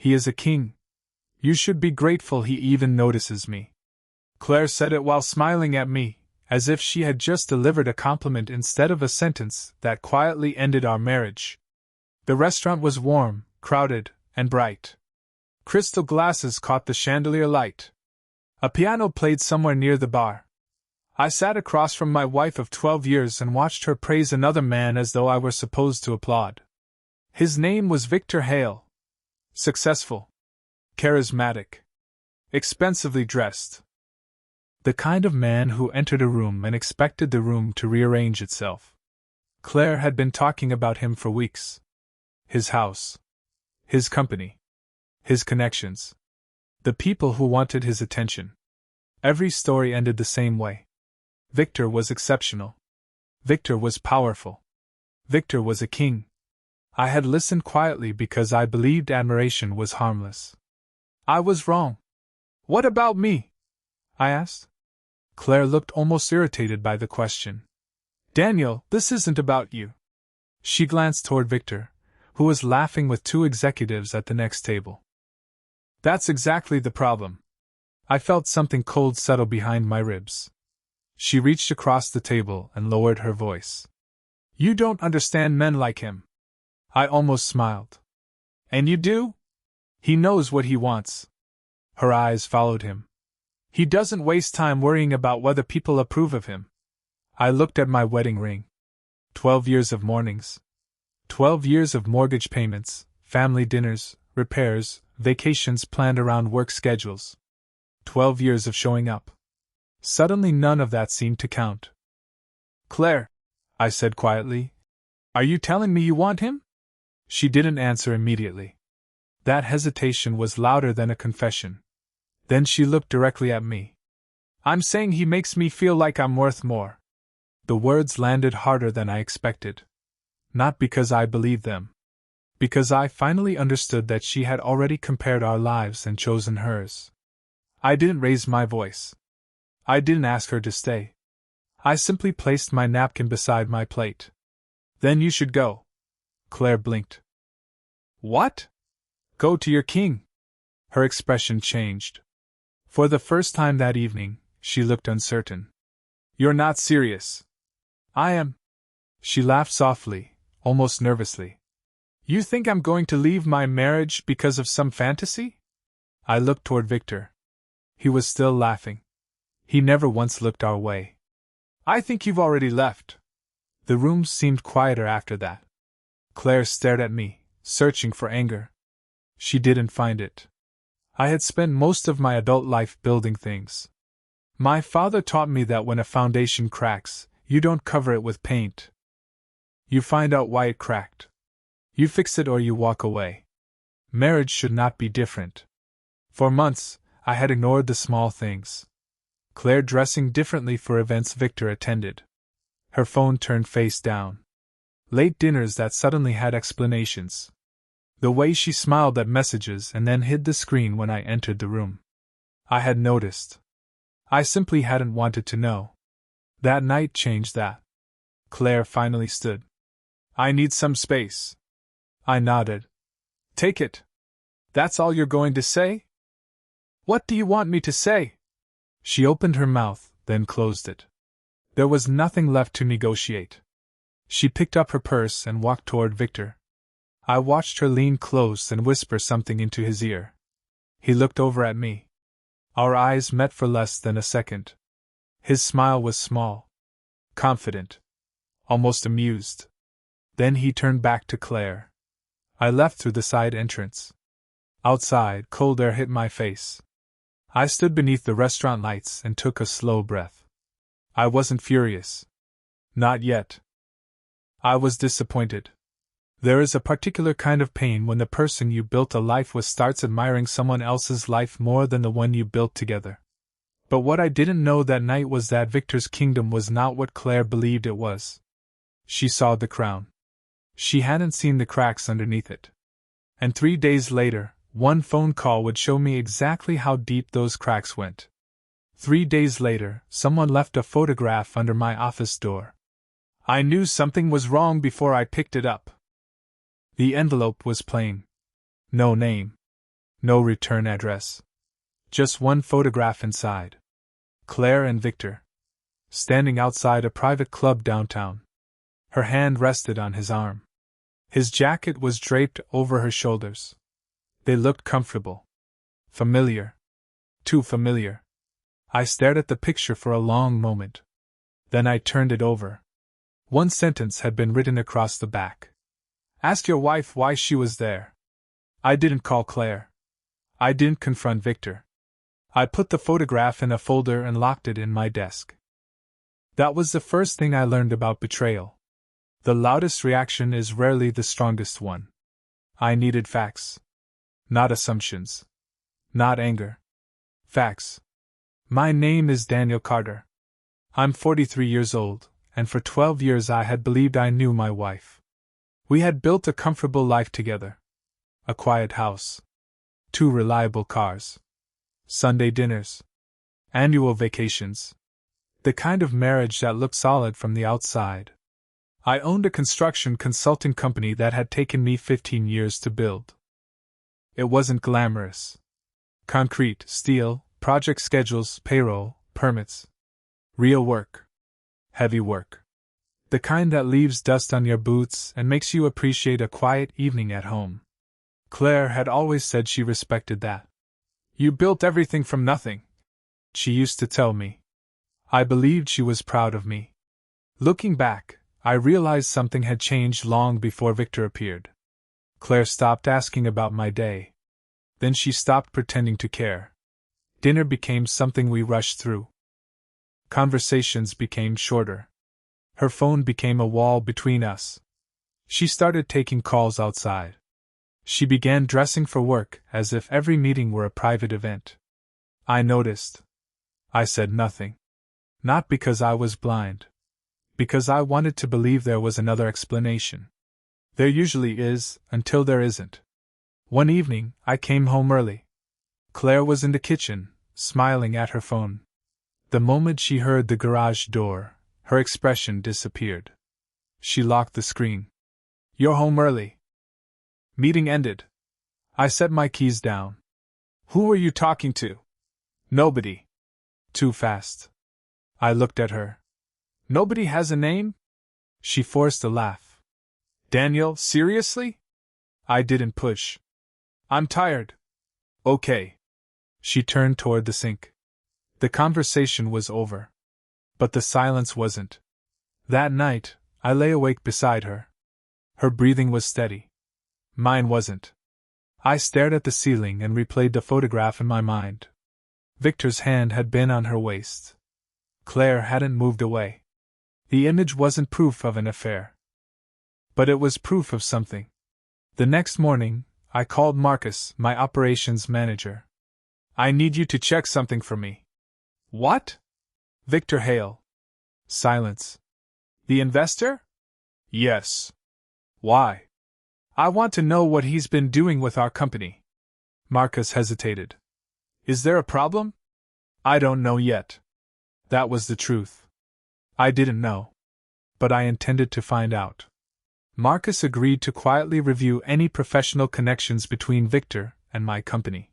He is a king. You should be grateful he even notices me. Claire said it while smiling at me, as if she had just delivered a compliment instead of a sentence that quietly ended our marriage. The restaurant was warm, crowded, and bright. Crystal glasses caught the chandelier light. A piano played somewhere near the bar. I sat across from my wife of 12 years and watched her praise another man as though I were supposed to applaud. His name was Victor Hale. Successful. Charismatic. Expensively dressed. The kind of man who entered a room and expected the room to rearrange itself. Claire had been talking about him for weeks. His house. His company. His connections. The people who wanted his attention. Every story ended the same way. Victor was exceptional. Victor was powerful. Victor was a king. I had listened quietly because I believed admiration was harmless. I was wrong. What about me? I asked. Claire looked almost irritated by the question. Daniel, this isn't about you. She glanced toward Victor, who was laughing with two executives at the next table. That's exactly the problem. I felt something cold settle behind my ribs. She reached across the table and lowered her voice. You don't understand men like him. I almost smiled. And you do? He knows what he wants. Her eyes followed him. He doesn't waste time worrying about whether people approve of him. I looked at my wedding ring. 12 years of mornings. 12 years of mortgage payments, family dinners, repairs, vacations planned around work schedules. 12 years of showing up. Suddenly none of that seemed to count. Claire, I said quietly, are you telling me you want him? She didn't answer immediately. That hesitation was louder than a confession. Then she looked directly at me. I'm saying he makes me feel like I'm worth more. The words landed harder than I expected. Not because I believed them. Because I finally understood that she had already compared our lives and chosen hers. I didn't raise my voice. I didn't ask her to stay. I simply placed my napkin beside my plate. Then you should go. Claire blinked. What? Go to your king. Her expression changed. For the first time that evening, she looked uncertain. You're not serious. I am. She laughed softly, almost nervously. You think I'm going to leave my marriage because of some fantasy? I looked toward Victor. He was still laughing. He never once looked our way. I think you've already left. The room seemed quieter after that. Claire stared at me, searching for anger. She didn't find it. I had spent most of my adult life building things. My father taught me that when a foundation cracks, you don't cover it with paint. You find out why it cracked. You fix it or you walk away. Marriage should not be different. For months, I had ignored the small things. Claire dressing differently for events Victor attended. Her phone turned face down. Late dinners that suddenly had explanations. The way she smiled at messages and then hid the screen when I entered the room. I had noticed. I simply hadn't wanted to know. That night changed that. Claire finally stood. I need some space. I nodded. Take it. That's all you're going to say? What do you want me to say? She opened her mouth, then closed it. There was nothing left to negotiate. She picked up her purse and walked toward Victor. I watched her lean close and whisper something into his ear. He looked over at me. Our eyes met for less than a second. His smile was small, confident, almost amused. Then he turned back to Claire. I left through the side entrance. Outside, cold air hit my face. I stood beneath the restaurant lights and took a slow breath. I wasn't furious. Not yet. I was disappointed. There is a particular kind of pain when the person you built a life with starts admiring someone else's life more than the one you built together. But what I didn't know that night was that Victor's kingdom was not what Claire believed it was. She saw the crown. She hadn't seen the cracks underneath it. And 3 days later, one phone call would show me exactly how deep those cracks went. 3 days later, someone left a photograph under my office door. I knew something was wrong before I picked it up. The envelope was plain. No name. No return address. Just one photograph inside. Claire and Victor, standing outside a private club downtown. Her hand rested on his arm. His jacket was draped over her shoulders. They looked comfortable. Familiar. Too familiar. I stared at the picture for a long moment. Then I turned it over. One sentence had been written across the back. Ask your wife why she was there. I didn't call Claire. I didn't confront Victor. I put the photograph in a folder and locked it in my desk. That was the first thing I learned about betrayal. The loudest reaction is rarely the strongest one. I needed facts. Not assumptions. Not anger. Facts. My name is Daniel Carter. I'm 43 years old, and for 12 years I had believed I knew my wife. We had built a comfortable life together. A quiet house. 2 reliable cars. Sunday dinners. Annual vacations. The kind of marriage that looked solid from the outside. I owned a construction consulting company that had taken me 15 years to build. It wasn't glamorous. Concrete, steel, project schedules, payroll, permits. Real work. Heavy work. The kind that leaves dust on your boots and makes you appreciate a quiet evening at home. Claire had always said she respected that. You built everything from nothing, she used to tell me. I believed she was proud of me. Looking back, I realized something had changed long before Victor appeared. Claire stopped asking about my day. Then she stopped pretending to care. Dinner became something we rushed through. Conversations became shorter. Her phone became a wall between us. She started taking calls outside. She began dressing for work as if every meeting were a private event. I noticed. I said nothing. Not because I was blind. Because I wanted to believe there was another explanation. There usually is, until there isn't. One evening, I came home early. Claire was in the kitchen, smiling at her phone. The moment she heard the garage door, her expression disappeared. She locked the screen. You're home early. Meeting ended. I set my keys down. Who were you talking to? Nobody. Too fast. I looked at her. Nobody has a name? She forced a laugh. Daniel, seriously? I didn't push. I'm tired. Okay. She turned toward the sink. The conversation was over. But the silence wasn't. That night, I lay awake beside her. Her breathing was steady. Mine wasn't. I stared at the ceiling and replayed the photograph in my mind. Victor's hand had been on her waist. Claire hadn't moved away. The image wasn't proof of an affair. But it was proof of something. The next morning, I called Marcus, my operations manager. I need you to check something for me. What? Victor Hale. Silence. The investor? Yes. Why? I want to know what he's been doing with our company. Marcus hesitated. Is there a problem? I don't know yet. That was the truth. I didn't know. But I intended to find out. Marcus agreed to quietly review any professional connections between Victor and my company.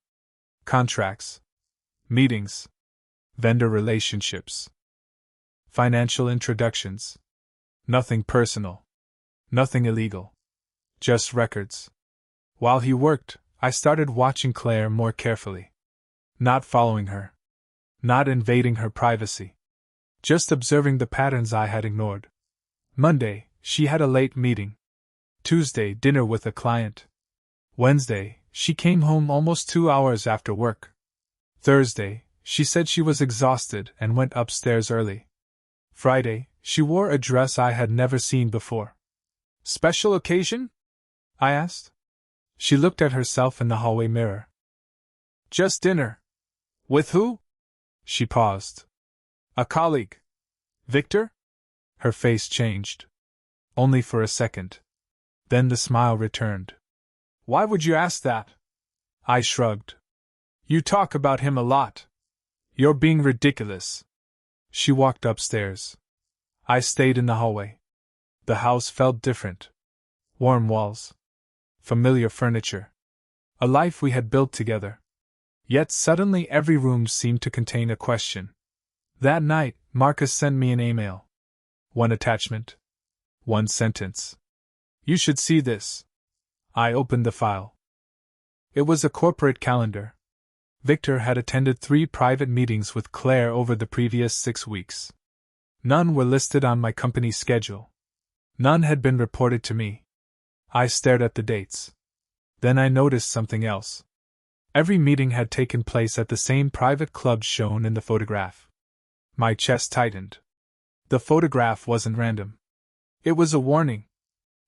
Contracts. Meetings. Vendor relationships. Financial introductions. Nothing personal. Nothing illegal. Just records. While he worked, I started watching Claire more carefully. Not following her. Not invading her privacy. Just observing the patterns I had ignored. Monday, she had a late meeting. Tuesday, dinner with a client. Wednesday, she came home almost 2 hours after work. Thursday, she said she was exhausted and went upstairs early. Friday, she wore a dress I had never seen before. Special occasion? I asked. She looked at herself in the hallway mirror. Just dinner. With who? She paused. A colleague. Victor? Her face changed. Only for a second. Then the smile returned. Why would you ask that? I shrugged. You talk about him a lot. You're being ridiculous. She walked upstairs. I stayed in the hallway. The house felt different. Warm walls. Familiar furniture. A life we had built together. Yet suddenly every room seemed to contain a question. That night, Marcus sent me an email. One attachment. One sentence. You should see this. I opened the file. It was a corporate calendar. Victor had attended 3 private meetings with Claire over the previous 6 weeks. None were listed on my company's schedule. None had been reported to me. I stared at the dates. Then I noticed something else. Every meeting had taken place at the same private club shown in the photograph. My chest tightened. The photograph wasn't random. It was a warning.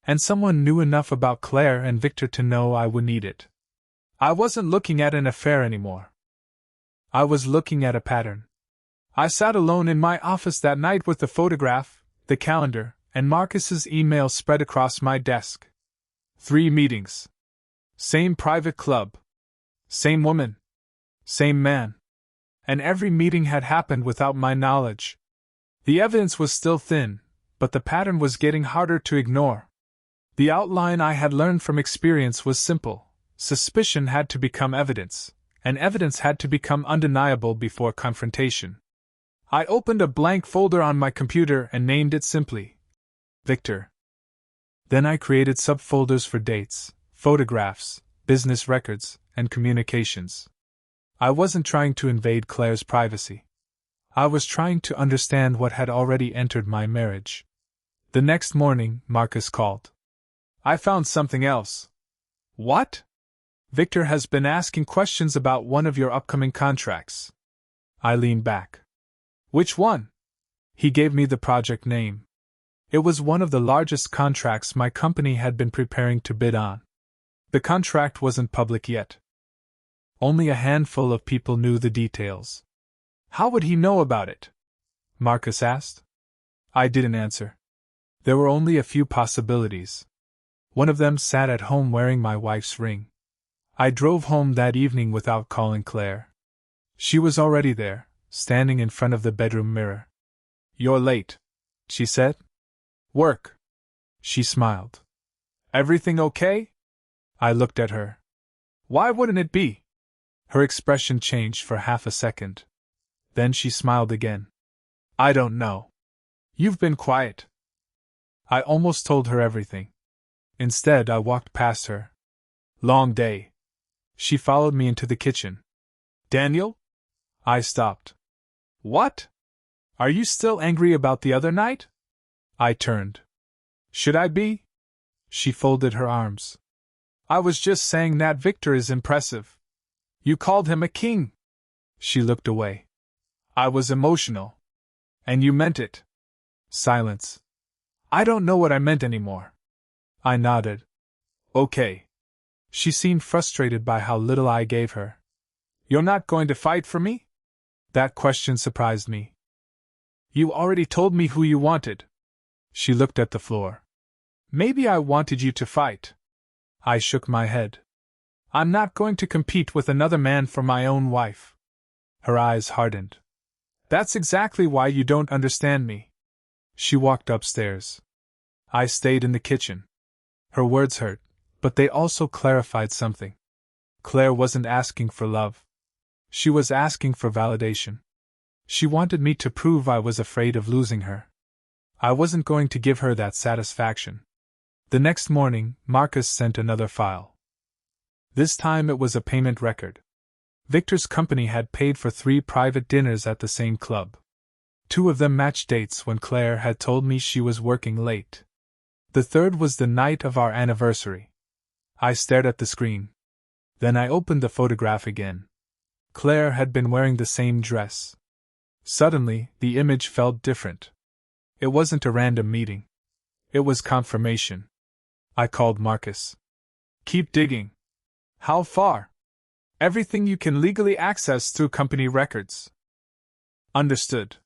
And someone knew enough about Claire and Victor to know I would need it. I wasn't looking at an affair anymore. I was looking at a pattern. I sat alone in my office that night with the photograph, the calendar, and Marcus's email spread across my desk. 3 meetings. Same private club. Same woman. Same man. And every meeting had happened without my knowledge. The evidence was still thin, but the pattern was getting harder to ignore. The outline I had learned from experience was simple. Suspicion had to become evidence, and evidence had to become undeniable before confrontation. I opened a blank folder on my computer and named it simply Victor. Then I created subfolders for dates, photographs, business records, and communications. I wasn't trying to invade Claire's privacy. I was trying to understand what had already entered my marriage. The next morning, Marcus called. I found something else. What? Victor has been asking questions about one of your upcoming contracts. I leaned back. Which one? He gave me the project name. It was one of the largest contracts my company had been preparing to bid on. The contract wasn't public yet. Only a handful of people knew the details. How would he know about it? Marcus asked. I didn't answer. There were only a few possibilities. One of them sat at home wearing my wife's ring. I drove home that evening without calling Claire. She was already there, standing in front of the bedroom mirror. You're late, she said. Work. She smiled. Everything okay? I looked at her. Why wouldn't it be? Her expression changed for half a second. Then she smiled again. I don't know. You've been quiet. I almost told her everything. Instead, I walked past her. Long day. She followed me into the kitchen. Daniel? I stopped. What? Are you still angry about the other night? I turned. Should I be? She folded her arms. I was just saying that Victor is impressive. You called him a king. She looked away. I was emotional. And you meant it. Silence. I don't know what I meant anymore. I nodded. Okay. She seemed frustrated by how little I gave her. You're not going to fight for me? That question surprised me. You already told me who you wanted. She looked at the floor. Maybe I wanted you to fight. I shook my head. I'm not going to compete with another man for my own wife. Her eyes hardened. That's exactly why you don't understand me. She walked upstairs. I stayed in the kitchen. Her words hurt, but they also clarified something. Claire wasn't asking for love. She was asking for validation. She wanted me to prove I was afraid of losing her. I wasn't going to give her that satisfaction. The next morning, Marcus sent another file. This time it was a payment record. Victor's company had paid for 3 private dinners at the same club. 2 of them matched dates when Claire had told me she was working late. The third was the night of our anniversary. I stared at the screen. Then I opened the photograph again. Claire had been wearing the same dress. Suddenly, the image felt different. It wasn't a random meeting. It was confirmation. I called Marcus. Keep digging. How far? Everything you can legally access through company records. Understood.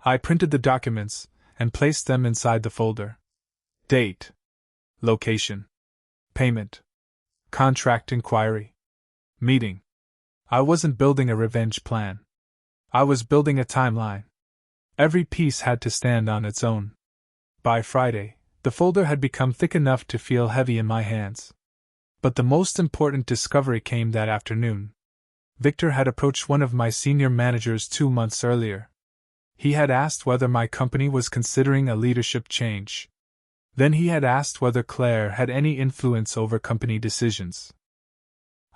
I printed the documents and placed them inside the folder. Date. Location. Payment. Contract inquiry. Meeting. I wasn't building a revenge plan. I was building a timeline. Every piece had to stand on its own. By Friday, the folder had become thick enough to feel heavy in my hands. But the most important discovery came that afternoon. Victor had approached one of my senior managers 2 months earlier. He had asked whether my company was considering a leadership change. Then he had asked whether Claire had any influence over company decisions.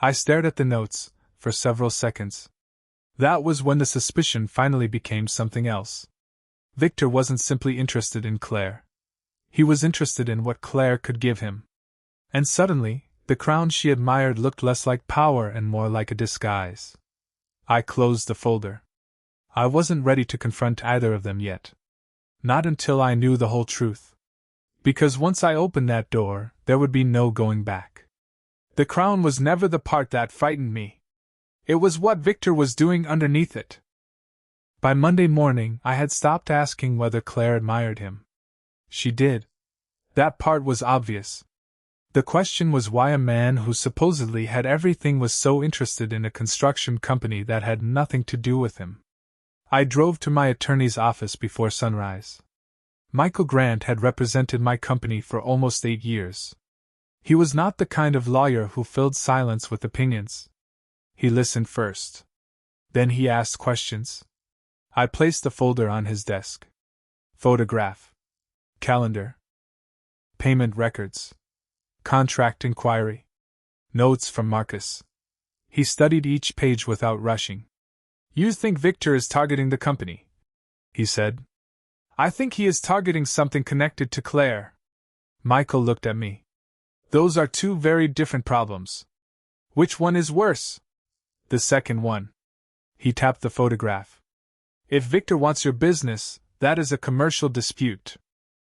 I stared at the notes for several seconds. That was when the suspicion finally became something else. Victor wasn't simply interested in Claire. He was interested in what Claire could give him. And suddenly, the crown she admired looked less like power and more like a disguise. I closed the folder. I wasn't ready to confront either of them yet. Not until I knew the whole truth. Because once I opened that door, there would be no going back. The crown was never the part that frightened me. It was what Victor was doing underneath it. By Monday morning, I had stopped asking whether Claire admired him. She did. That part was obvious. The question was why a man who supposedly had everything was so interested in a construction company that had nothing to do with him. I drove to my attorney's office before sunrise. Michael Grant had represented my company for almost 8 years. He was not the kind of lawyer who filled silence with opinions. He listened first. Then he asked questions. I placed the folder on his desk. Photograph. Calendar. Payment records. Contract inquiry. Notes from Marcus. He studied each page without rushing. "You think Victor is targeting the company," he said. "I think he is targeting something connected to Claire." Michael looked at me. "Those are two very different problems. Which one is worse?" "The second one." He tapped the photograph. "If Victor wants your business, that is a commercial dispute.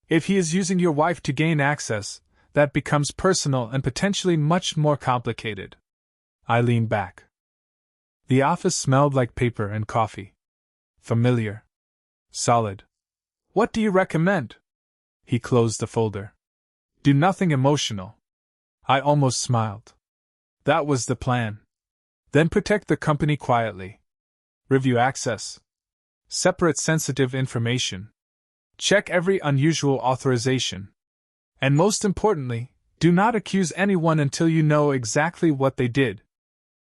If he is using your wife to gain access, that becomes personal and potentially much more complicated." I leaned back. The office smelled like paper and coffee. Familiar. Solid. "What do you recommend?" He closed the folder. "Do nothing emotional." I almost smiled. That was the plan. Then protect the company quietly. Review access. Separate sensitive information. Check every unusual authorization. And most importantly, do not accuse anyone until you know exactly what they did.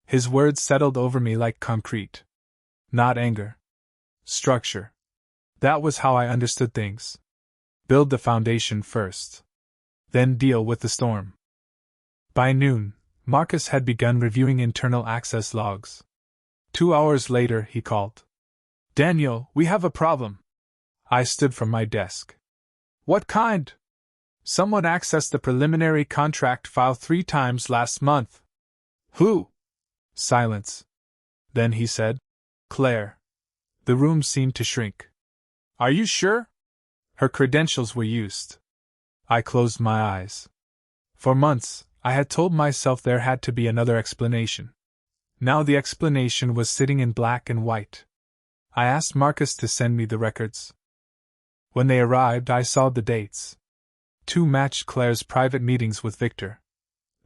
His words settled over me like concrete. Not anger. Structure. That was how I understood things. Build the foundation first. Then deal with the storm. By noon, Marcus had begun reviewing internal access logs. 2 hours later, he called. "Daniel, we have a problem." I stood from my desk. "What kind?" "Someone accessed the preliminary contract file 3 times last month." "Who?" Silence. Then he said, "Claire." The room seemed to shrink. "Are you sure?" "Her credentials were used." I closed my eyes. For months, I had told myself there had to be another explanation. Now the explanation was sitting in black and white. I asked Marcus to send me the records. When they arrived, I saw the dates. 2 matched Claire's private meetings with Victor.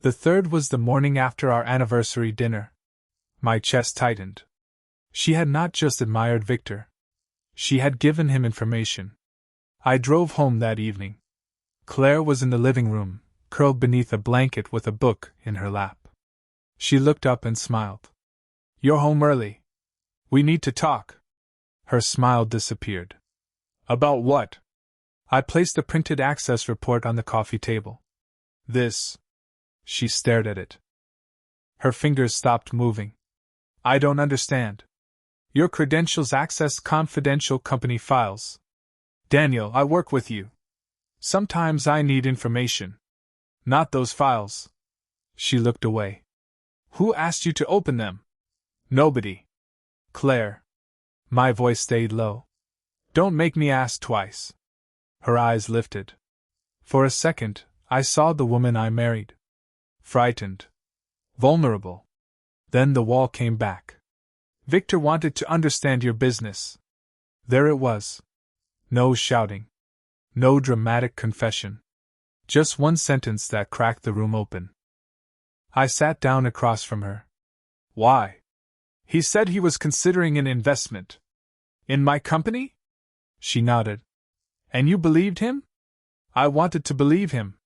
The third was the morning after our anniversary dinner. My chest tightened. She had not just admired Victor. She had given him information. I drove home that evening. Claire was in the living room, curled beneath a blanket with a book in her lap. She looked up and smiled. "You're home early. We need to talk." Her smile disappeared. "About what?" I placed a printed access report on the coffee table. "This." She stared at it. Her fingers stopped moving. "I don't understand." "Your credentials access confidential company files. Daniel, I work with you. Sometimes I need information. Not those files." She looked away. "Who asked you to open them?" "Nobody." "Claire." My voice stayed low. "Don't make me ask twice." Her eyes lifted. For a second, I saw the woman I married. Frightened. Vulnerable. Then the wall came back. "Victor wanted to understand your business." There it was. No shouting. No dramatic confession. Just one sentence that cracked the room open. I sat down across from her. "Why?" "He said he was considering an investment." "In my company?" She nodded. "And you believed him?" "I wanted to believe him."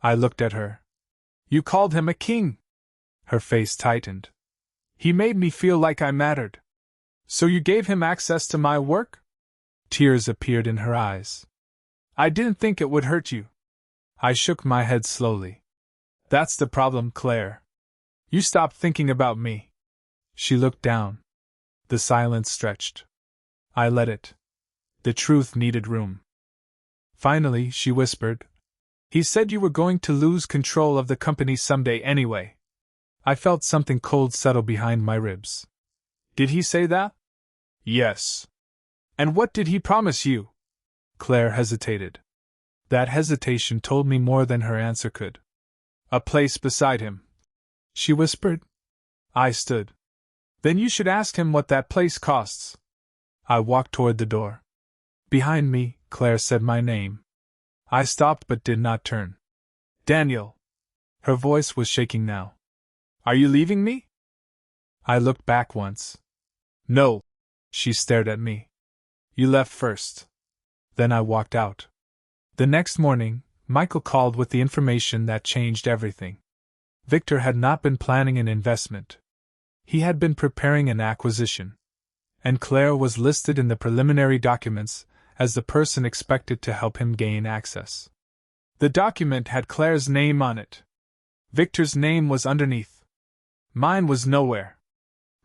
I looked at her. You called him a king. Her face tightened. He made me feel like I mattered. So you gave him access to my work? Tears appeared in her eyes. I didn't think it would hurt you. I shook my head slowly. That's the problem, Claire. You stopped thinking about me. She looked down. The silence stretched. I let it. The truth needed room. Finally, she whispered, He said you were going to lose control of the company someday anyway. I felt something cold settle behind my ribs. Did he say that? Yes. And what did he promise you? Claire hesitated. That hesitation told me more than her answer could. A place beside him, she whispered. I stood. Then you should ask him what that place costs. I walked toward the door. Behind me, Claire said my name. I stopped but did not turn. Daniel. Her voice was shaking now. Are you leaving me? I looked back once. No. She stared at me. You left first. Then I walked out. The next morning, Michael called with the information that changed everything. Victor had not been planning an investment. He had been preparing an acquisition. And Claire was listed in the preliminary documents as the person expected to help him gain access. The document had Claire's name on it. Victor's name was underneath. Mine was nowhere.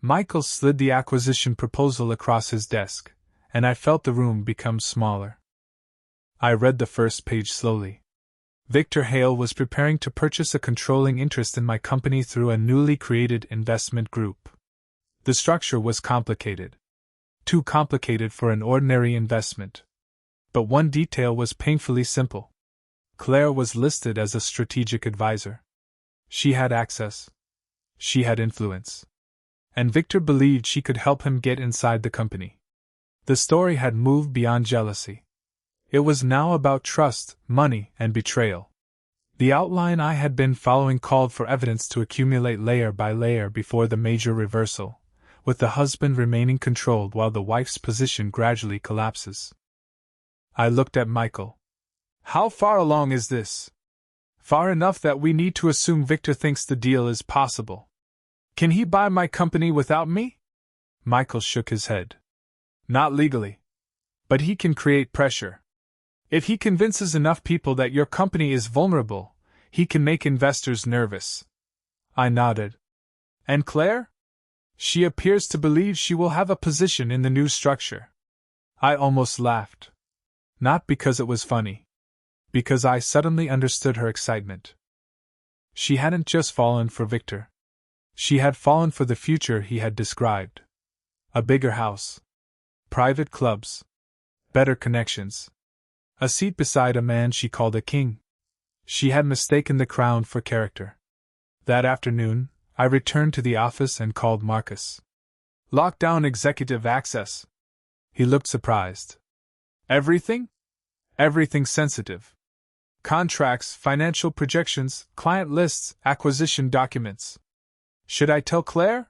Michael slid the acquisition proposal across his desk, and I felt the room become smaller. I read the first page slowly. Victor Hale was preparing to purchase a controlling interest in my company through a newly created investment group. The structure was complicated. Too complicated for an ordinary investment. But one detail was painfully simple. Claire was listed as a strategic advisor. She had access. She had influence. And Victor believed she could help him get inside the company. The story had moved beyond jealousy. It was now about trust, money, and betrayal. The outline I had been following called for evidence to accumulate layer by layer before the major reversal, with the husband remaining controlled while the wife's position gradually collapses. I looked at Michael. How far along is this? Far enough that we need to assume Victor thinks the deal is possible. Can he buy my company without me? Michael shook his head. Not legally. But he can create pressure. If he convinces enough people that your company is vulnerable, he can make investors nervous. I nodded. And Claire? She appears to believe she will have a position in the new structure. I almost laughed. Not because it was funny. Because I suddenly understood her excitement. She hadn't just fallen for Victor. She had fallen for the future he had described. A bigger house. Private clubs. Better connections. A seat beside a man she called a king. She had mistaken the crown for character. That afternoon, I returned to the office and called Marcus. Lock down executive access. He looked surprised. Everything? Everything sensitive. Contracts, financial projections, client lists, acquisition documents. Should I tell Claire?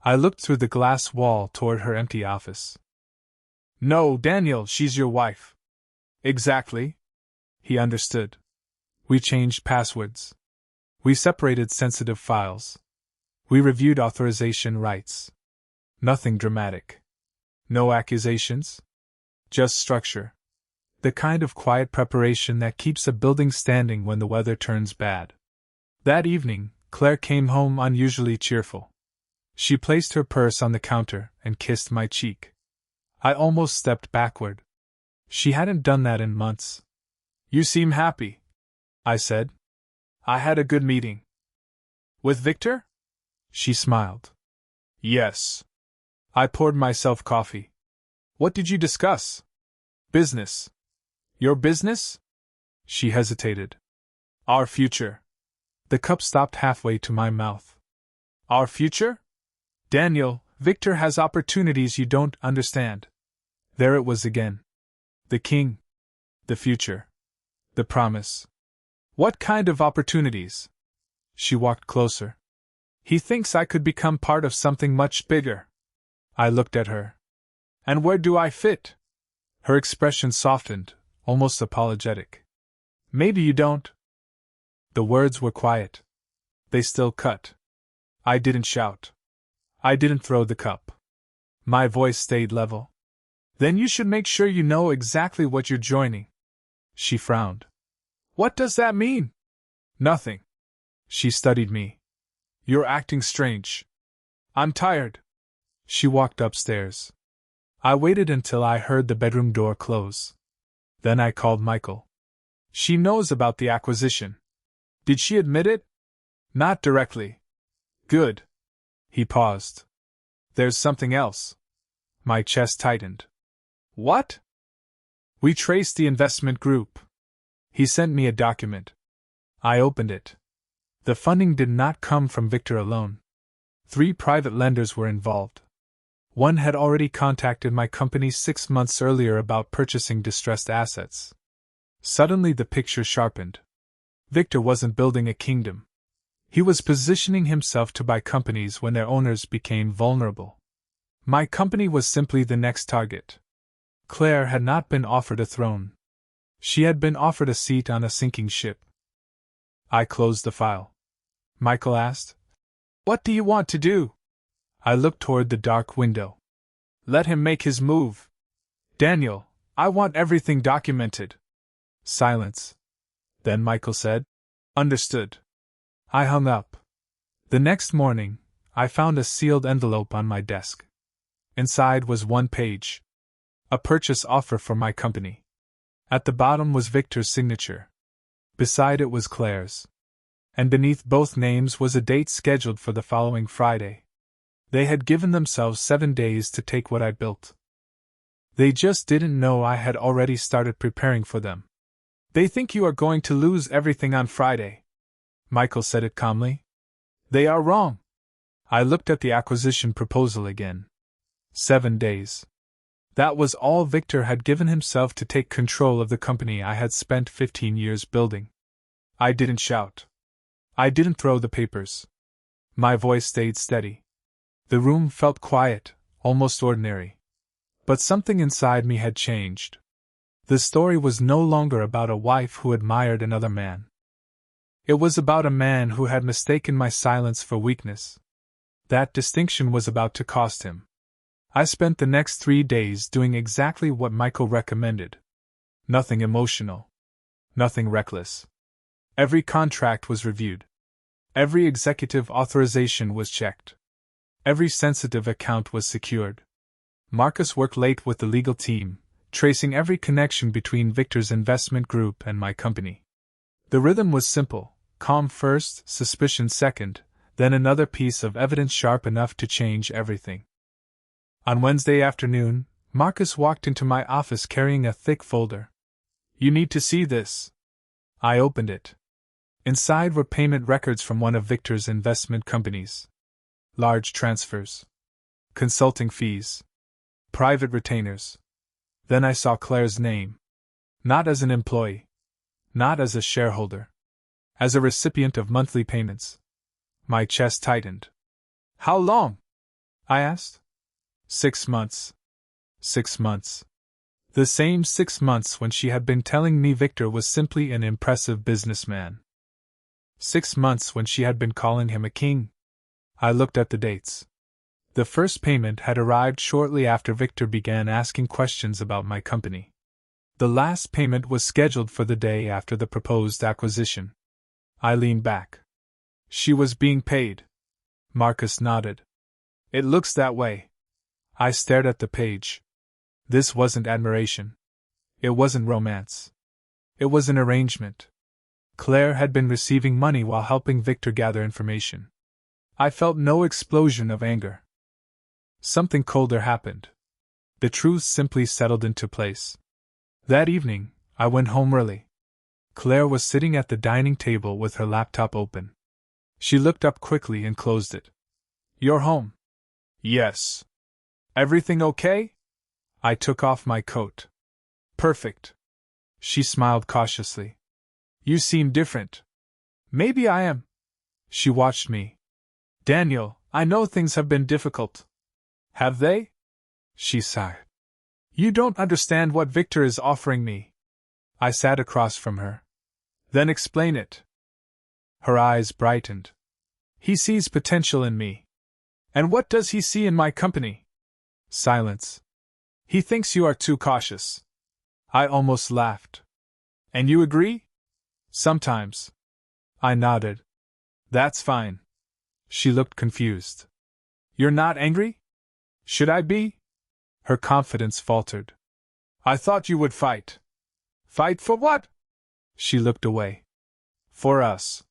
I looked through the glass wall toward her empty office. No, Daniel, she's your wife. Exactly. He understood. We changed passwords. We separated sensitive files. We reviewed authorization rights. Nothing dramatic. No accusations. Just structure. The kind of quiet preparation that keeps a building standing when the weather turns bad. That evening, Claire came home unusually cheerful. She placed her purse on the counter and kissed my cheek. I almost stepped backward. She hadn't done that in months. You seem happy, I said. I had a good meeting. With Victor? She smiled. Yes. I poured myself coffee. What did you discuss? Business. Your business? She hesitated. Our future. The cup stopped halfway to my mouth. Our future? Daniel, Victor has opportunities you don't understand. There it was again. The king. The future. The promise. What kind of opportunities? She walked closer. He thinks I could become part of something much bigger. I looked at her. And where do I fit? Her expression softened, almost apologetic. Maybe you don't. The words were quiet. They still cut. I didn't shout. I didn't throw the cup. My voice stayed level. Then you should make sure you know exactly what you're joining. She frowned. What does that mean? Nothing. She studied me. You're acting strange. I'm tired. She walked upstairs. I waited until I heard the bedroom door close. Then I called Michael. She knows about the acquisition. Did she admit it? Not directly. Good. He paused. There's something else. My chest tightened. What? We traced the investment group. He sent me a document. I opened it. The funding did not come from Victor alone. 3 private lenders were involved. One had already contacted my company 6 months earlier about purchasing distressed assets. Suddenly the picture sharpened. Victor wasn't building a kingdom. He was positioning himself to buy companies when their owners became vulnerable. My company was simply the next target. Claire had not been offered a throne. She had been offered a seat on a sinking ship. I closed the file. Michael asked, What do you want to do? I looked toward the dark window. Let him make his move. Daniel, I want everything documented. Silence. Then Michael said, Understood. I hung up. The next morning, I found a sealed envelope on my desk. Inside was 1 page. A purchase offer for my company. At the bottom was Victor's signature. Beside it was Claire's. And beneath both names was a date scheduled for the following Friday. They had given themselves 7 days to take what I built. They just didn't know I had already started preparing for them. They think you are going to lose everything on Friday. Michael said it calmly. They are wrong. I looked at the acquisition proposal again. 7 days. That was all Victor had given himself to take control of the company I had spent 15 years building. I didn't shout. I didn't throw the papers. My voice stayed steady. The room felt quiet, almost ordinary. But something inside me had changed. The story was no longer about a wife who admired another man. It was about a man who had mistaken my silence for weakness. That distinction was about to cost him. I spent the next 3 days doing exactly what Michael recommended. Nothing emotional. Nothing reckless. Every contract was reviewed. Every executive authorization was checked. Every sensitive account was secured. Marcus worked late with the legal team, tracing every connection between Victor's investment group and my company. The rhythm was simple: calm first, suspicion second, then another piece of evidence sharp enough to change everything. On Wednesday afternoon, Marcus walked into my office carrying a thick folder. You need to see this. I opened it. Inside were payment records from one of Victor's investment companies. Large transfers. Consulting fees. Private retainers. Then I saw Claire's name. Not as an employee. Not as a shareholder. As a recipient of monthly payments. My chest tightened. How long? I asked. 6 months. 6 months. The same 6 months when she had been telling me Victor was simply an impressive businessman. 6 months when she had been calling him a king. I looked at the dates. The first payment had arrived shortly after Victor began asking questions about my company. The last payment was scheduled for the day after the proposed acquisition. I leaned back. She was being paid. Marcus nodded. It looks that way. I stared at the page. This wasn't admiration. It wasn't romance. It was an arrangement. Claire had been receiving money while helping Victor gather information. I felt no explosion of anger. Something colder happened. The truth simply settled into place. That evening, I went home early. Claire was sitting at the dining table with her laptop open. She looked up quickly and closed it. You're home? Yes. Everything okay? I took off my coat. Perfect. She smiled cautiously. You seem different. Maybe I am. She watched me. Daniel, I know things have been difficult. Have they? She sighed. You don't understand what Victor is offering me. I sat across from her. Then explain it. Her eyes brightened. He sees potential in me. And what does he see in my company? Silence. He thinks you are too cautious. I almost laughed. And you agree? Sometimes. I nodded. That's fine. She looked confused. You're not angry? Should I be? Her confidence faltered. I thought you would fight. Fight for what? She looked away. For us.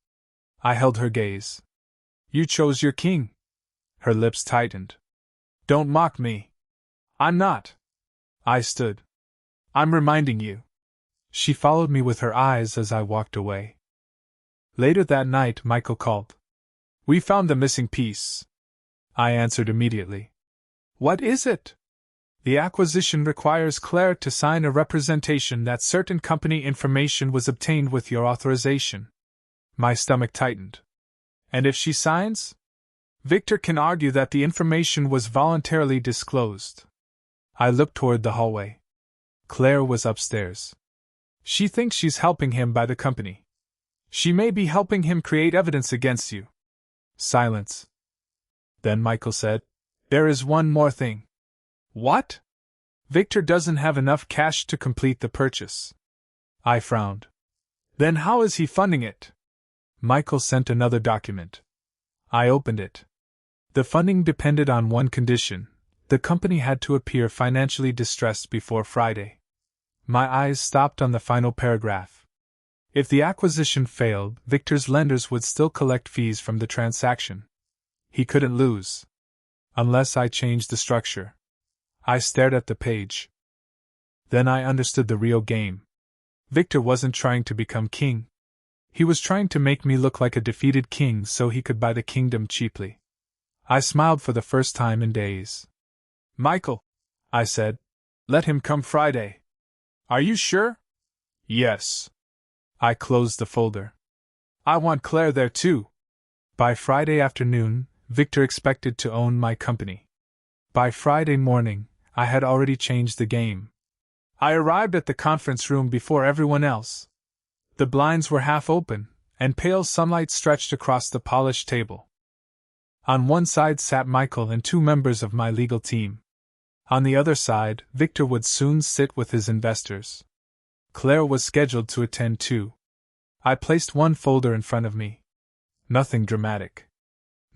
I held her gaze. You chose your king. Her lips tightened. Don't mock me. I'm not. I stood. I'm reminding you. She followed me with her eyes as I walked away. Later that night, Michael called. We found the missing piece. I answered immediately. What is it? The acquisition requires Claire to sign a representation that certain company information was obtained with your authorization. My stomach tightened. And if she signs? Victor can argue that the information was voluntarily disclosed. I looked toward the hallway. Claire was upstairs. She thinks she's helping him buy the company. She may be helping him create evidence against you. Silence. Then Michael said, There is one more thing. What? Victor doesn't have enough cash to complete the purchase. I frowned. Then how is he funding it? Michael sent another document. I opened it. The funding depended on one condition. The company had to appear financially distressed before Friday. My eyes stopped on the final paragraph. If the acquisition failed, Victor's lenders would still collect fees from the transaction. He couldn't lose. Unless I changed the structure. I stared at the page. Then I understood the real game. Victor wasn't trying to become king. He was trying to make me look like a defeated king so he could buy the kingdom cheaply. I smiled for the first time in days. Michael, I said, let him come Friday. Are you sure? Yes. I closed the folder. I want Claire there too. By Friday afternoon, Victor expected to own my company. By Friday morning, I had already changed the game. I arrived at the conference room before everyone else. The blinds were half open, and pale sunlight stretched across the polished table. On one side sat Michael and two members of my legal team. On the other side, Victor would soon sit with his investors. Claire was scheduled to attend too. I placed one folder in front of me. Nothing dramatic.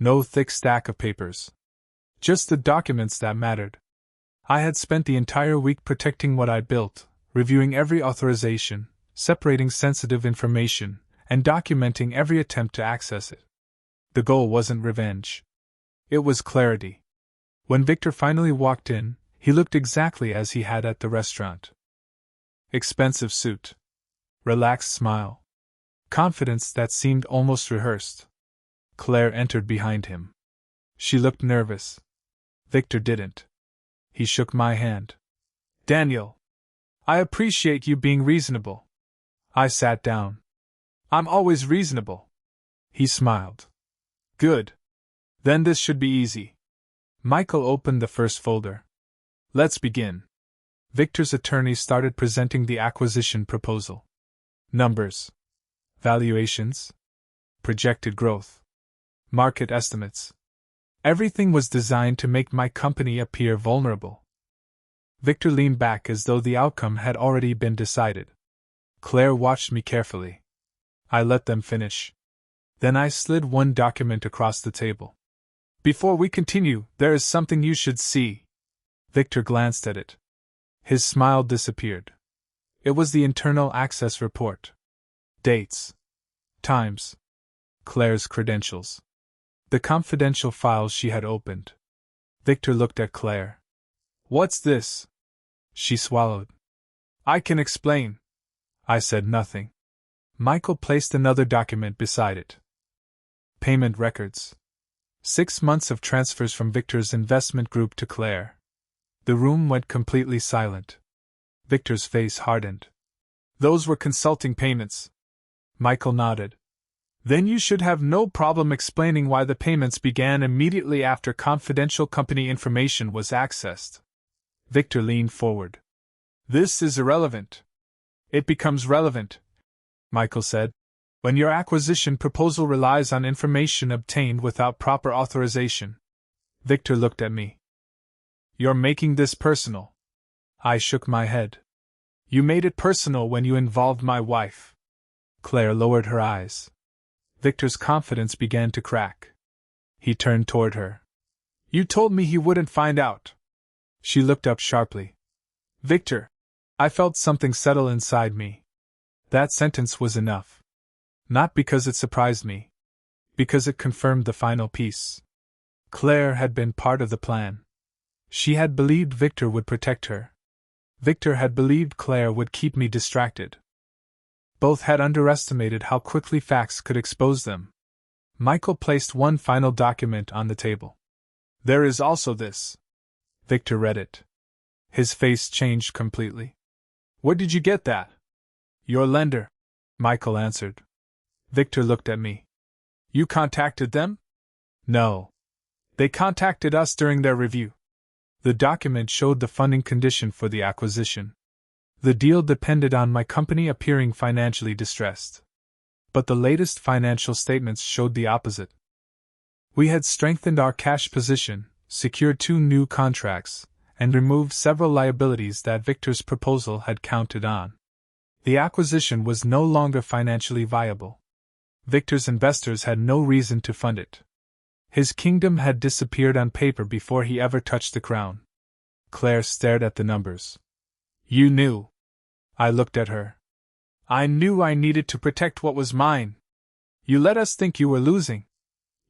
No thick stack of papers. Just the documents that mattered. I had spent the entire week protecting what I built, reviewing every authorization, separating sensitive information, and documenting every attempt to access it. The goal wasn't revenge. It was clarity. When Victor finally walked in, he looked exactly as he had at the restaurant. Expensive suit. Relaxed smile. Confidence that seemed almost rehearsed. Claire entered behind him. She looked nervous. Victor didn't. He shook my hand. Daniel. I appreciate you being reasonable. I sat down. I'm always reasonable. He smiled. Good. Then this should be easy. Michael opened the first folder. Let's begin. Victor's attorney started presenting the acquisition proposal. Numbers. Valuations. Projected growth. Market estimates. Everything was designed to make my company appear vulnerable. Victor leaned back as though the outcome had already been decided. Claire watched me carefully. I let them finish. Then I slid one document across the table. Before we continue, there is something you should see. Victor glanced at it. His smile disappeared. It was the internal access report. Dates. Times. Claire's credentials. The confidential files she had opened. Victor looked at Claire. What's this? She swallowed. I can explain. I said nothing. Michael placed another document beside it. Payment records. 6 months of transfers from Victor's investment group to Claire. The room went completely silent. Victor's face hardened. Those were consulting payments. Michael nodded. Then you should have no problem explaining why the payments began immediately after confidential company information was accessed. Victor leaned forward. This is irrelevant. It becomes relevant, Michael said, when your acquisition proposal relies on information obtained without proper authorization. Victor looked at me. You're making this personal. I shook my head. You made it personal when you involved my wife. Claire lowered her eyes. Victor's confidence began to crack. He turned toward her. You told me he wouldn't find out. She looked up sharply. Victor. I felt something settle inside me. That sentence was enough. Not because it surprised me. Because it confirmed the final piece. Claire had been part of the plan. She had believed Victor would protect her. Victor had believed Claire would keep me distracted. Both had underestimated how quickly facts could expose them. Michael placed one final document on the table. There is also this. Victor read it. His face changed completely. Where did you get that? Your lender, Michael answered. Victor looked at me. You contacted them? No. They contacted us during their review. The document showed the funding condition for the acquisition. The deal depended on my company appearing financially distressed. But the latest financial statements showed the opposite. We had strengthened our cash position, secured 2 new contracts, and removed several liabilities that Victor's proposal had counted on. The acquisition was no longer financially viable. Victor's investors had no reason to fund it. His kingdom had disappeared on paper before he ever touched the crown. Claire stared at the numbers. You knew. I looked at her. I knew I needed to protect what was mine. You let us think you were losing.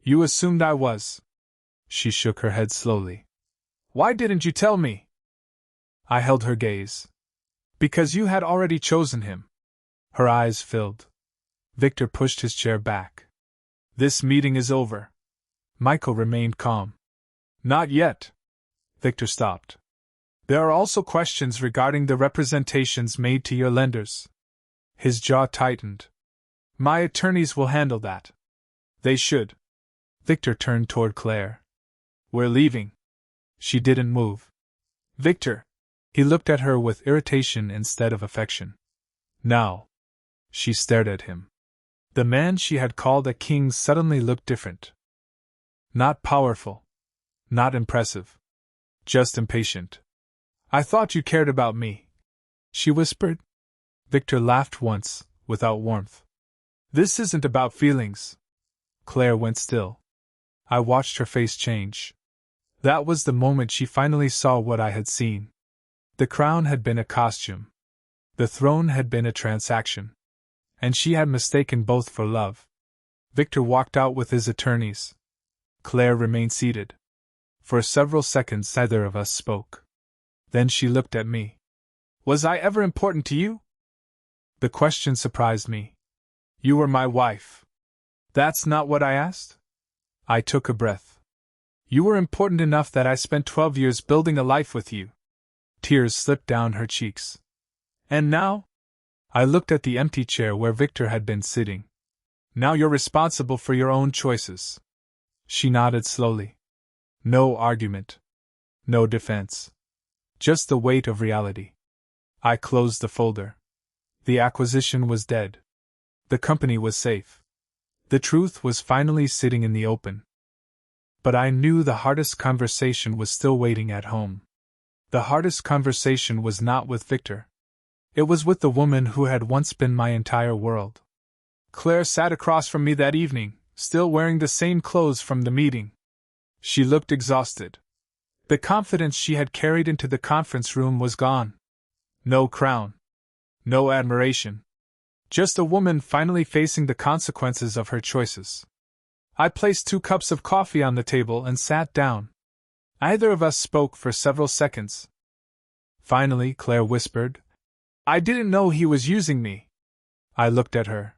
You assumed I was. She shook her head slowly. Why didn't you tell me? I held her gaze. Because you had already chosen him. Her eyes filled. Victor pushed his chair back. This meeting is over. Michael remained calm. Not yet. Victor stopped. There are also questions regarding the representations made to your lenders. His jaw tightened. My attorneys will handle that. They should. Victor turned toward Claire. We're leaving. She didn't move. Victor. He looked at her with irritation instead of affection. Now. She stared at him. The man she had called a king suddenly looked different. Not powerful. Not impressive. Just impatient. I thought you cared about me, she whispered. Victor laughed once, without warmth. This isn't about feelings. Claire went still. I watched her face change. That was the moment she finally saw what I had seen. The crown had been a costume. The throne had been a transaction. And she had mistaken both for love. Victor walked out with his attorneys. Claire remained seated. For several seconds neither of us spoke. Then she looked at me. Was I ever important to you? The question surprised me. You were my wife. That's not what I asked? I took a breath. You were important enough that I spent 12 years building a life with you. Tears slipped down her cheeks. And now? I looked at the empty chair where Victor had been sitting. Now you're responsible for your own choices. She nodded slowly. No argument. No defense. Just the weight of reality. I closed the folder. The acquisition was dead. The company was safe. The truth was finally sitting in the open. But I knew the hardest conversation was still waiting at home. The hardest conversation was not with Victor. It was with the woman who had once been my entire world. Claire sat across from me that evening, still wearing the same clothes from the meeting. She looked exhausted. The confidence she had carried into the conference room was gone. No crown. No admiration. Just a woman finally facing the consequences of her choices. I placed 2 cups of coffee on the table and sat down. Neither of us spoke for several seconds. Finally, Claire whispered, I didn't know he was using me. I looked at her.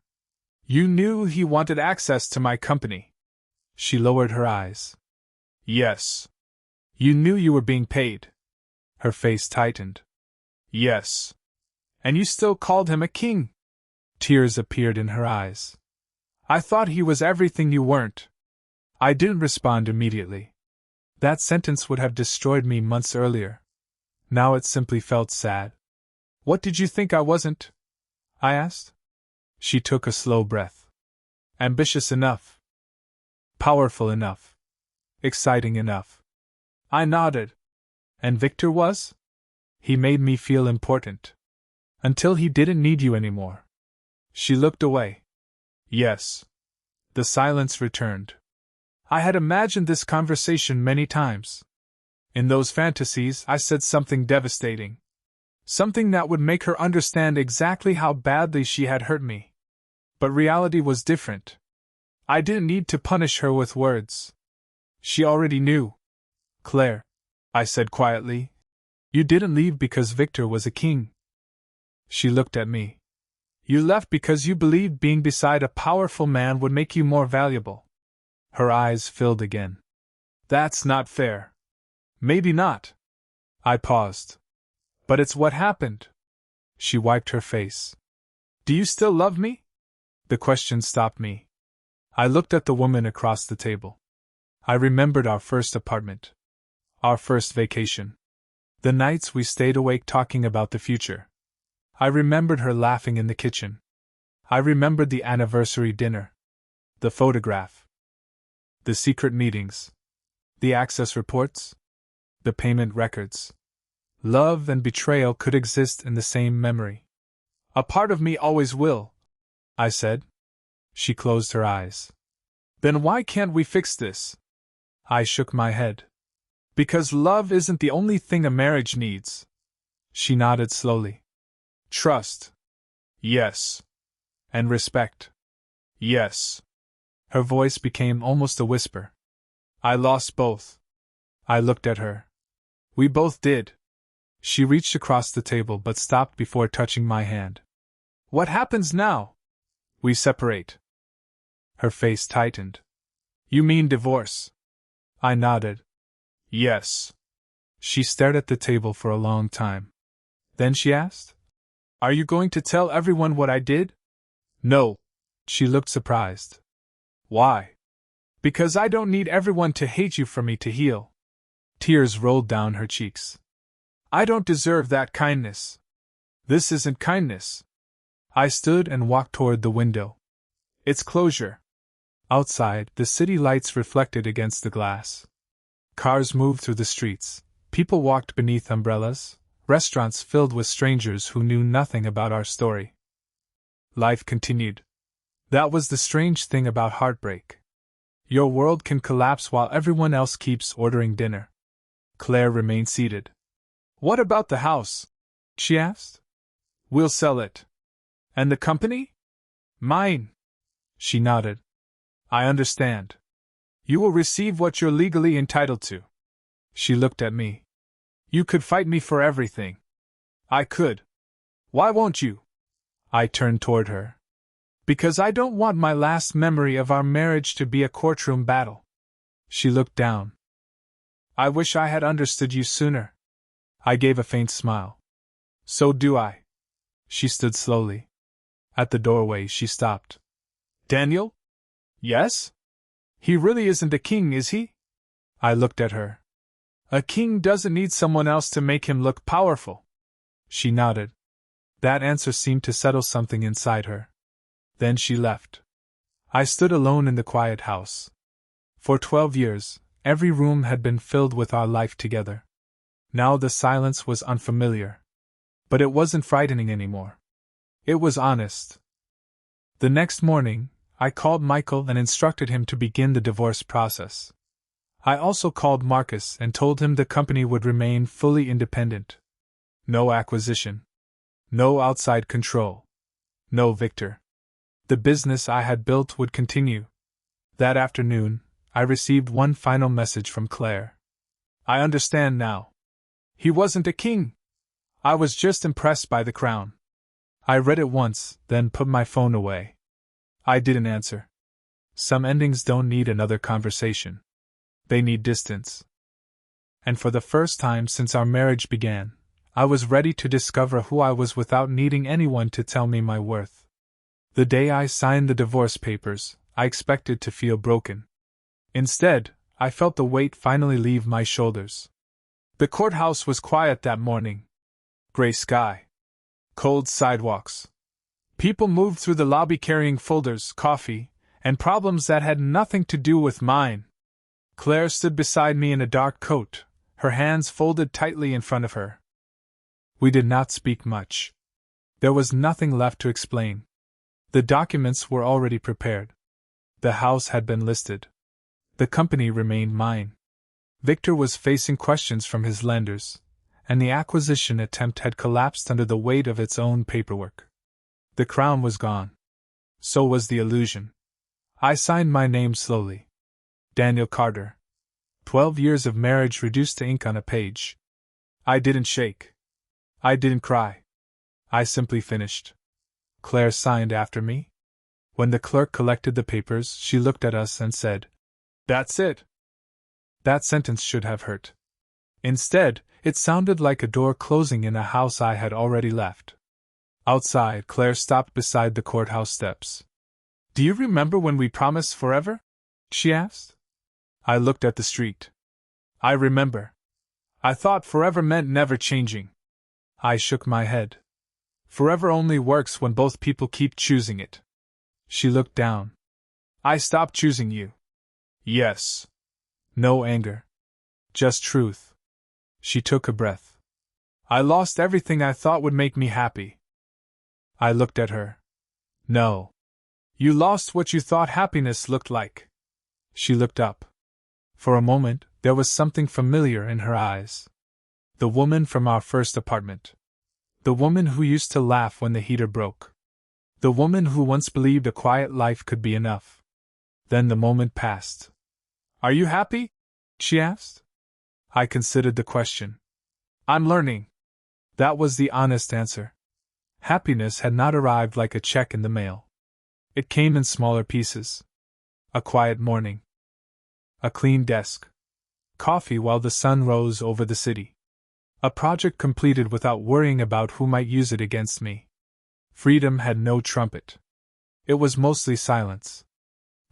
You knew he wanted access to my company. She lowered her eyes. Yes. You knew you were being paid. Her face tightened. Yes. And you still called him a king. Tears appeared in her eyes. I thought he was everything you weren't. I didn't respond immediately. That sentence would have destroyed me months earlier. Now it simply felt sad. What did you think I wasn't? I asked. She took a slow breath. Ambitious enough. Powerful enough. Exciting enough. I nodded. And Victor was? He made me feel important. Until he didn't need you anymore. She looked away. Yes. The silence returned. I had imagined this conversation many times. In those fantasies, I said something devastating. Something that would make her understand exactly how badly she had hurt me. But reality was different. I didn't need to punish her with words. She already knew. Claire, I said quietly, you didn't leave because Victor was a king. She looked at me. You left because you believed being beside a powerful man would make you more valuable. Her eyes filled again. That's not fair. Maybe not. I paused. But it's what happened. She wiped her face. Do you still love me? The question stopped me. I looked at the woman across the table. I remembered our first apartment. Our first vacation. The nights we stayed awake talking about the future. I remembered her laughing in the kitchen. I remembered the anniversary dinner. The photograph. The secret meetings. The access reports. The payment records. Love and betrayal could exist in the same memory. A part of me always will, I said. She closed her eyes. Then why can't we fix this? I shook my head. Because love isn't the only thing a marriage needs. She nodded slowly. Trust. Yes. And respect. Yes. Her voice became almost a whisper. I lost both. I looked at her. We both did. She reached across the table but stopped before touching my hand. What happens now? We separate. Her face tightened. You mean divorce? I nodded. Yes. She stared at the table for a long time. Then she asked, Are you going to tell everyone what I did? No. She looked surprised. Why? Because I don't need everyone to hate you for me to heal. Tears rolled down her cheeks. I don't deserve that kindness. This isn't kindness. I stood and walked toward the window. It's closure. Outside, the city lights reflected against the glass. Cars moved through the streets, people walked beneath umbrellas, restaurants filled with strangers who knew nothing about our story. Life continued. That was the strange thing about heartbreak. Your world can collapse while everyone else keeps ordering dinner. Claire remained seated. What about the house? She asked. We'll sell it. And the company? Mine. She nodded. I understand. You will receive what you're legally entitled to. She looked at me. You could fight me for everything. I could. Why won't you? I turned toward her. Because I don't want my last memory of our marriage to be a courtroom battle. She looked down. I wish I had understood you sooner. I gave a faint smile. So do I. She stood slowly. At the doorway she stopped. Daniel? Yes? He really isn't a king, is he? I looked at her. A king doesn't need someone else to make him look powerful. She nodded. That answer seemed to settle something inside her. Then she left. I stood alone in the quiet house. For 12 years, every room had been filled with our life together. Now the silence was unfamiliar. But it wasn't frightening anymore. It was honest. The next morning, I called Michael and instructed him to begin the divorce process. I also called Marcus and told him the company would remain fully independent. No acquisition. No outside control. No Victor. The business I had built would continue. That afternoon, I received one final message from Claire. I understand now. He wasn't a king. I was just impressed by the crown. I read it once, then put my phone away. I didn't answer. Some endings don't need another conversation. They need distance. And for the first time since our marriage began, I was ready to discover who I was without needing anyone to tell me my worth. The day I signed the divorce papers, I expected to feel broken. Instead, I felt the weight finally leave my shoulders. The courthouse was quiet that morning. Gray sky. Cold sidewalks. People moved through the lobby carrying folders, coffee, and problems that had nothing to do with mine. Claire stood beside me in a dark coat, her hands folded tightly in front of her. We did not speak much. There was nothing left to explain. The documents were already prepared. The house had been listed. The company remained mine. Victor was facing questions from his lenders, and the acquisition attempt had collapsed under the weight of its own paperwork. The crown was gone. So was the illusion. I signed my name slowly. Daniel Carter. 12 years of marriage reduced to ink on a page. I didn't shake. I didn't cry. I simply finished. Claire signed after me. When the clerk collected the papers, she looked at us and said, "That's it." That sentence should have hurt. Instead, it sounded like a door closing in a house I had already left. Outside, Claire stopped beside the courthouse steps. "Do you remember when we promised forever?" she asked. I looked at the street. "I remember. I thought forever meant never changing." I shook my head. "Forever only works when both people keep choosing it." She looked down. "I stopped choosing you." "Yes." No anger. Just truth. She took a breath. "I lost everything I thought would make me happy." I looked at her. "No. You lost what you thought happiness looked like." She looked up. For a moment, there was something familiar in her eyes. The woman from our first apartment. The woman who used to laugh when the heater broke. The woman who once believed a quiet life could be enough. Then the moment passed. "Are you happy?" she asked. I considered the question. "I'm learning." That was the honest answer. Happiness had not arrived like a check in the mail. It came in smaller pieces. A quiet morning. A clean desk. Coffee while the sun rose over the city. A project completed without worrying about who might use it against me. Freedom had no trumpet. It was mostly silence.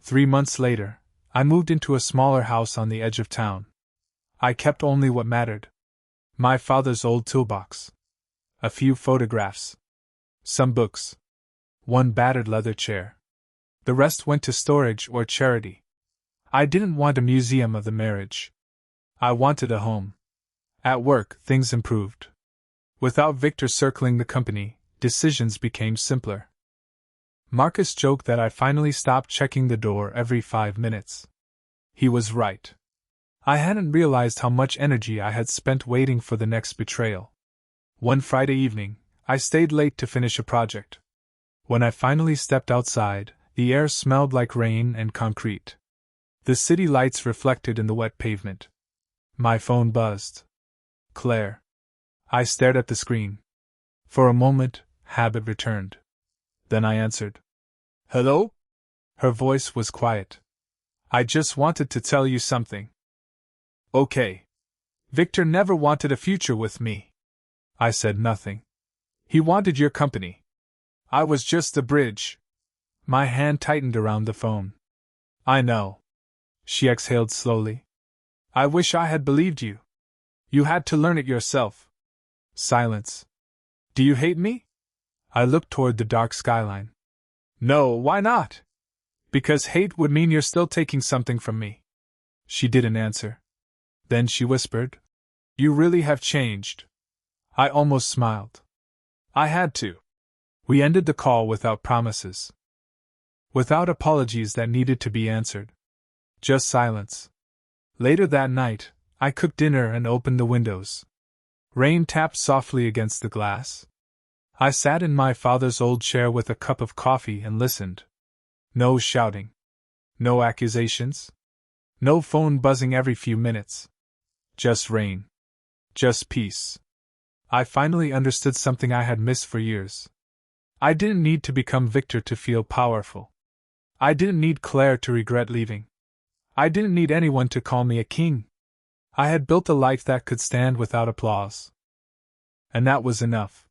3 months later, I moved into a smaller house on the edge of town. I kept only what mattered. My father's old toolbox. A few photographs. Some books. One battered leather chair. The rest went to storage or charity. I didn't want a museum of the marriage. I wanted a home. At work, things improved. Without Victor circling the company, decisions became simpler. Marcus joked that I finally stopped checking the door every 5 minutes. He was right. I hadn't realized how much energy I had spent waiting for the next betrayal. One Friday evening, I stayed late to finish a project. When I finally stepped outside, the air smelled like rain and concrete. The city lights reflected in the wet pavement. My phone buzzed. Claire. I stared at the screen. For a moment, habit returned. Then I answered. "Hello?" Her voice was quiet. "I just wanted to tell you something." "Okay." "Victor never wanted a future with me." I said nothing. "He wanted your company. I was just a bridge." My hand tightened around the phone. "I know." She exhaled slowly. "I wish I had believed you. You had to learn it yourself." Silence. "Do you hate me?" I looked toward the dark skyline. "No, why not?" "Because hate would mean you're still taking something from me." She didn't answer. Then she whispered, "You really have changed." I almost smiled. I had to. We ended the call without promises. Without apologies that needed to be answered. Just silence. Later that night, I cooked dinner and opened the windows. Rain tapped softly against the glass. I sat in my father's old chair with a cup of coffee and listened. No shouting. No accusations. No phone buzzing every few minutes. Just rain. Just peace. I finally understood something I had missed for years. I didn't need to become Victor to feel powerful. I didn't need Claire to regret leaving. I didn't need anyone to call me a king. I had built a life that could stand without applause. And that was enough.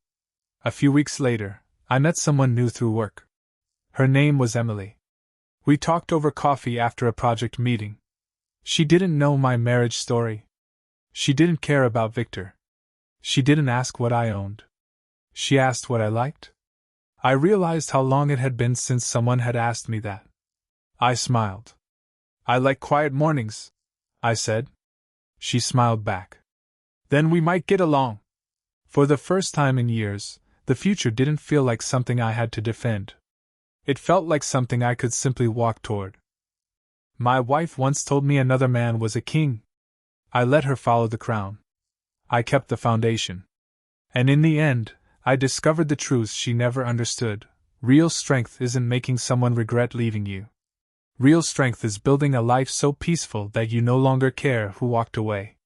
A few weeks later, I met someone new through work. Her name was Emily. We talked over coffee after a project meeting. She didn't know my marriage story. She didn't care about Victor. She didn't ask what I owned. She asked what I liked. I realized how long it had been since someone had asked me that. I smiled. I like quiet mornings, I said. She smiled back. Then we might get along. For the first time in years, the future didn't feel like something I had to defend. It felt like something I could simply walk toward. My wife once told me another man was a king. I let her follow the crown. I kept the foundation. And in the end, I discovered the truths she never understood. Real strength isn't making someone regret leaving you. Real strength is building a life so peaceful that you no longer care who walked away.